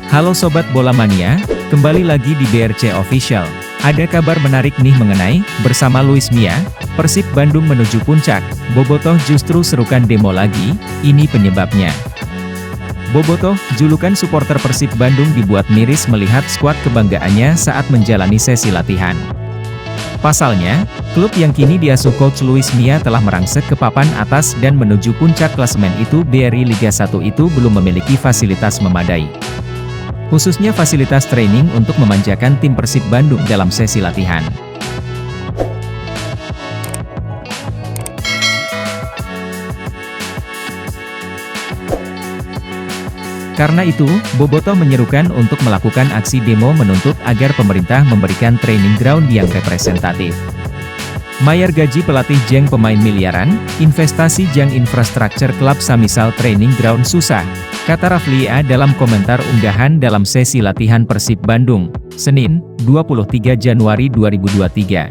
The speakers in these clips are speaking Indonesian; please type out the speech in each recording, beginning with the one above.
Halo Sobat Bola Mania, kembali lagi di BRC Official. Ada kabar menarik nih mengenai, bersama Luis Mia, Persib Bandung menuju puncak, Bobotoh justru serukan demo lagi, ini penyebabnya. Bobotoh, julukan supporter Persib Bandung dibuat miris melihat skuad kebanggaannya saat menjalani sesi latihan. Pasalnya, klub yang kini diasuh Coach Luis Mia telah merangsek ke papan atas dan menuju puncak klasemen itu BRI Liga 1 itu belum memiliki fasilitas memadai. Khususnya fasilitas training untuk memanjakan tim Persib Bandung dalam sesi latihan. Karena itu, Bobotoh menyerukan untuk melakukan aksi demo menuntut agar pemerintah memberikan training ground yang representatif. Mayar gaji pelatih jeng pemain miliaran, investasi jang infrastruktur klub samisal training ground susah, kata Raflia dalam komentar unggahan dalam sesi latihan Persib Bandung, Senin, 23 Januari 2023.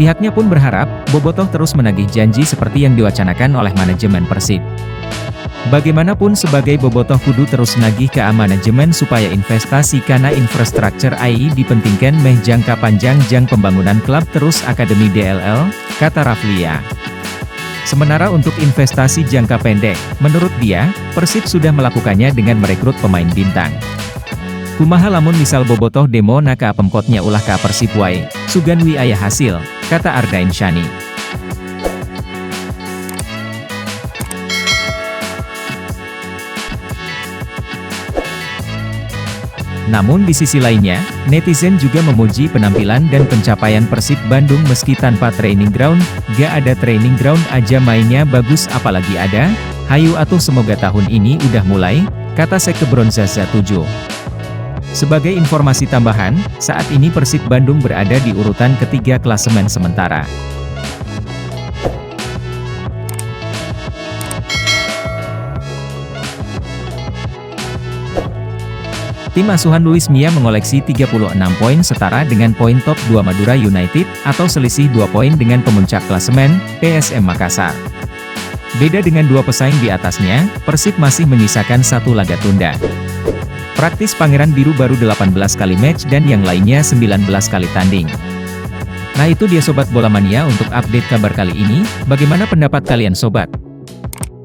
Pihaknya pun berharap, Bobotoh terus menagih janji seperti yang diwacanakan oleh manajemen Persib. Bagaimanapun sebagai Bobotoh kudu terus nagih ke manajemen supaya investasi kana infrastruktur AI dipentingkan meh jangka panjang jang pembangunan klub terus Akademi DLL, kata Raflia. Sementara untuk investasi jangka pendek, menurut dia, Persib sudah melakukannya dengan merekrut pemain bintang. Kumaha lamun misal Bobotoh demo na ka pemkotnya ulah ka Persib wae, sugan wi aya hasil, kata Ardain Shani. Namun di sisi lainnya, netizen juga memuji penampilan dan pencapaian Persib Bandung meski tanpa training ground, gak ada training ground aja mainnya bagus apalagi ada, hayu atuh semoga tahun ini udah mulai, kata Seke Bronzaza 7. Sebagai informasi tambahan, saat ini Persib Bandung berada di urutan ketiga klasemen sementara. Tim asuhan Luis Mia mengoleksi 36 poin setara dengan poin top 2 Madura United, atau selisih 2 poin dengan pemuncak klasemen, PSM Makassar. Beda dengan dua pesaing di atasnya, Persib masih menyisakan satu laga tunda. Praktis Pangeran Biru baru 18 kali match dan yang lainnya 19 kali tanding. Nah itu dia Sobat Bola Mania untuk update kabar kali ini, bagaimana pendapat kalian Sobat?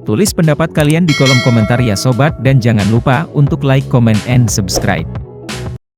Tulis pendapat kalian di kolom komentar ya Sobat dan jangan lupa untuk like, comment, and subscribe.